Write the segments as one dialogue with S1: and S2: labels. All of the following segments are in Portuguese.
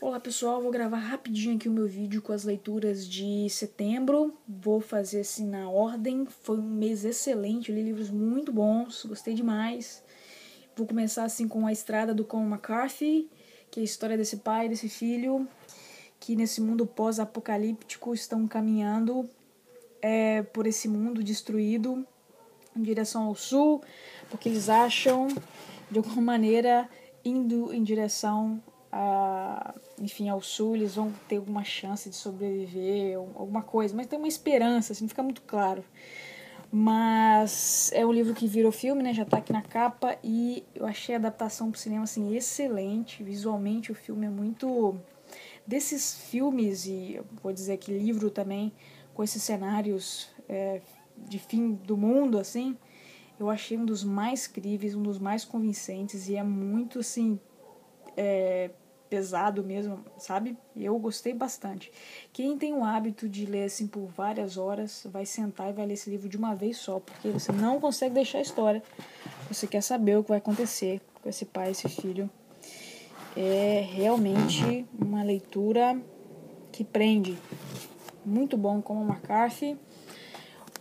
S1: Olá pessoal, vou gravar rapidinho aqui o meu vídeo com as leituras de setembro. Vou fazer assim na ordem. Foi um mês excelente, eu li livros muito bons, gostei demais. Vou começar assim com A Estrada do Cormac McCarthy, que é a história desse pai e desse filho que nesse mundo pós-apocalíptico estão caminhando por esse mundo destruído em direção ao sul, porque eles acham, de alguma maneira, indo em direção enfim, ao sul, eles vão ter alguma chance de sobreviver, alguma coisa, mas tem uma esperança, assim, não fica muito claro. Mas é um livro que virou filme, né? Já tá aqui na capa, e eu achei a adaptação pro cinema assim excelente. Visualmente o filme é muito desses filmes, e eu vou dizer que livro também, com esses cenários de fim do mundo, assim, eu achei um dos mais críveis, um dos mais convincentes, e é muito, assim, pesado mesmo, sabe? Eu gostei bastante. Quem tem o hábito de ler, assim, por várias horas, vai sentar e vai ler esse livro de uma vez só, porque você não consegue deixar a história. Você quer saber o que vai acontecer com esse pai e esse filho. É realmente uma leitura que prende. Muito bom como McCarthy.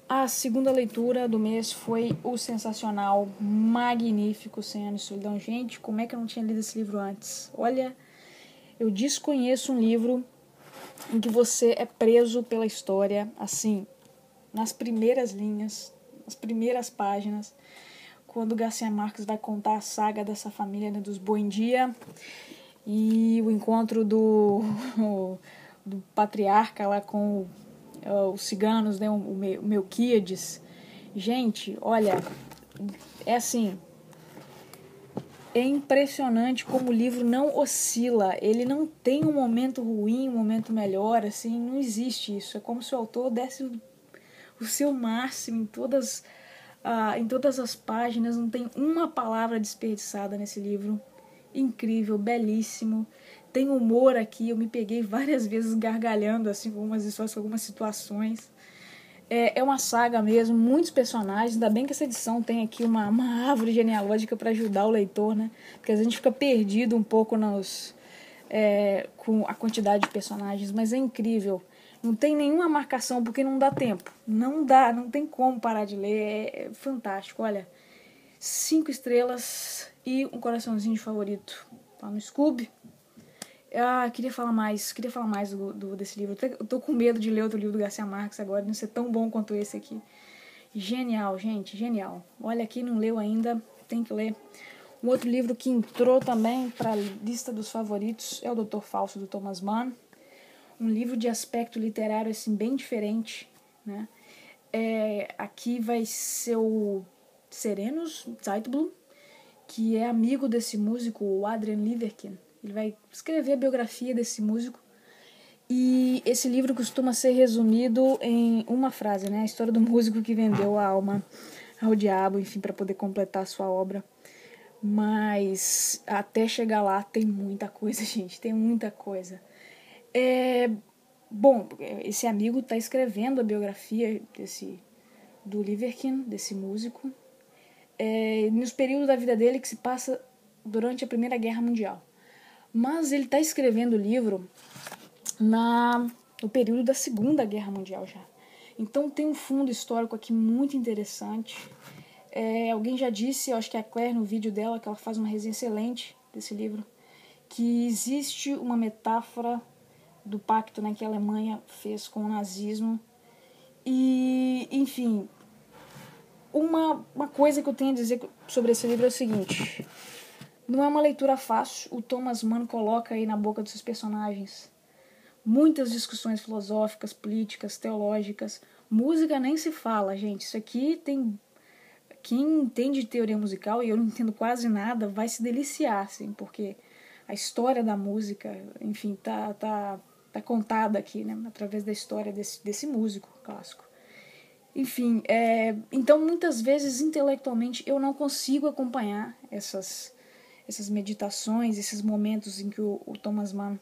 S1: A segunda leitura do mês foi o sensacional, magnífico 100 Anos de Solidão. Gente, como é que eu não tinha lido esse livro antes? Olha, eu desconheço um livro em que você é preso pela história, assim, nas primeiras linhas, nas primeiras páginas, quando Garcia Marques vai contar a saga dessa família, né, dos Buendia, e o encontro do patriarca lá com os ciganos, né, o Melquíades. Gente, olha, é assim, é impressionante como o livro não oscila, ele não tem um momento ruim, um momento melhor, assim, não existe isso. É como se o autor desse o seu máximo em todas as páginas, não tem uma palavra desperdiçada nesse livro. Incrível, belíssimo. Tem humor aqui, eu me peguei várias vezes gargalhando assim com algumas histórias, com algumas situações. É uma saga mesmo, muitos personagens. Ainda bem que essa edição tem aqui uma árvore genealógica para ajudar o leitor, né? Porque a gente fica perdido um pouco com a quantidade de personagens, mas é incrível. Não tem nenhuma marcação porque não dá tempo. Não dá, não tem como parar de ler. É fantástico, olha. 5 estrelas e um coraçãozinho de favorito lá no Scooby. Queria falar mais desse livro. Eu tô com medo de ler outro livro do Garcia Marques agora, não ser tão bom quanto esse aqui. Genial, gente, genial. Olha, quem não leu ainda, tem que ler. Um outro livro que entrou também para a lista dos favoritos é o Doutor Falso, do Thomas Mann. Um livro de aspecto literário assim, bem diferente, né? Aqui vai ser o Serenus Zeitblum, que é amigo desse músico, o Adrian Liverkin. Ele vai escrever a biografia desse músico. E esse livro costuma ser resumido em uma frase, né? A história do músico que vendeu a alma ao diabo, enfim, para poder completar a sua obra. Mas até chegar lá tem muita coisa, gente, tem muita coisa. Bom, esse amigo está escrevendo a biografia do Liverkin, desse músico, nos períodos da vida dele que se passa durante a Primeira Guerra Mundial. Mas ele está escrevendo o livro no período da Segunda Guerra Mundial já. Então tem um fundo histórico aqui muito interessante. Alguém já disse, eu acho que é a Claire no vídeo dela, que ela faz uma resenha excelente desse livro, que existe uma metáfora do pacto, né, que a Alemanha fez com o nazismo. E, enfim, uma coisa que eu tenho a dizer sobre esse livro é o seguinte: não é uma leitura fácil. O Thomas Mann coloca aí na boca dos seus personagens muitas discussões filosóficas, políticas, teológicas. Música nem se fala, gente. Isso aqui tem... Quem entende de teoria musical, e eu não entendo quase nada, vai se deliciar, assim, porque a história da música, enfim, tá contada aqui, né, através da história desse músico clássico. Enfim, então muitas vezes intelectualmente eu não consigo acompanhar essas meditações, esses momentos em que o Thomas Mann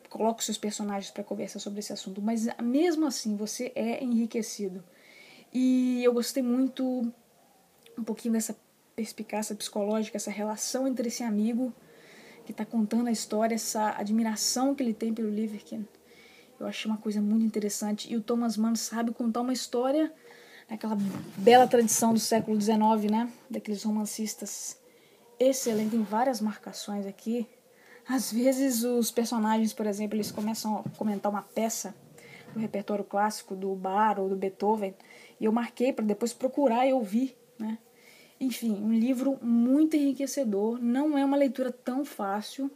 S1: coloca os seus personagens para conversar sobre esse assunto, mas mesmo assim você é enriquecido. E eu gostei muito um pouquinho dessa perspicácia psicológica, essa relação entre esse amigo que está contando a história, essa admiração que ele tem pelo Liverkin. Eu achei uma coisa muito interessante. E o Thomas Mann sabe contar uma história, aquela bela tradição do século XIX, né? Daqueles romancistas. Excelente, tem várias marcações aqui. Às vezes os personagens, por exemplo, eles começam a comentar uma peça do repertório clássico do Bach ou do Beethoven, e eu marquei para depois procurar e ouvir, né? Enfim, um livro muito enriquecedor. Não é uma leitura tão fácil.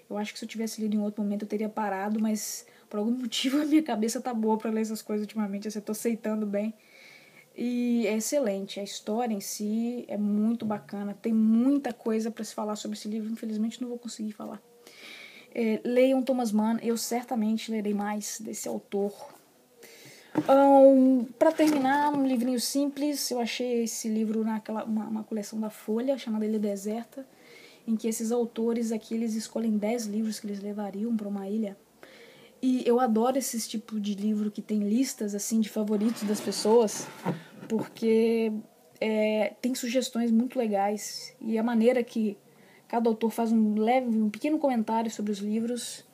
S1: Eu acho que se eu tivesse lido em outro momento eu teria parado, mas por algum motivo a minha cabeça tá boa para ler essas coisas ultimamente. Eu tô aceitando bem. E é excelente. A história em si é muito bacana. Tem muita coisa para se falar sobre esse livro. Infelizmente não vou conseguir falar. Leiam Thomas Mann. Eu certamente lerei mais desse autor. Para terminar, um livrinho simples. Eu achei esse livro uma coleção da Folha, chamada Ilha Deserta, em que esses autores aqui eles escolhem 10 livros que eles levariam para uma ilha. E eu adoro esse tipo de livro que tem listas assim de favoritos das pessoas, porque tem sugestões muito legais, e a maneira que cada autor faz um pequeno comentário sobre os livros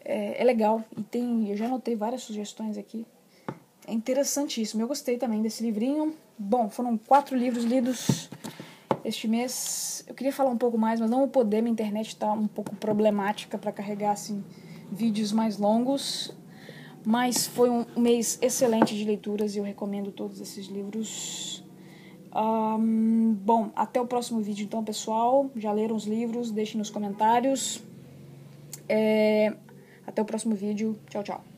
S1: é legal. E eu já anotei várias sugestões aqui. É interessantíssimo. Eu gostei também desse livrinho. Bom, foram 4 livros lidos este mês. Eu queria falar um pouco mais, mas não vou poder. Minha internet está um pouco problemática para carregar assim, vídeos mais longos. Mas foi um mês excelente de leituras e eu recomendo todos esses livros. Bom, até o próximo vídeo então, pessoal. Já leram os livros? Deixem nos comentários. Até o próximo vídeo. Tchau, tchau.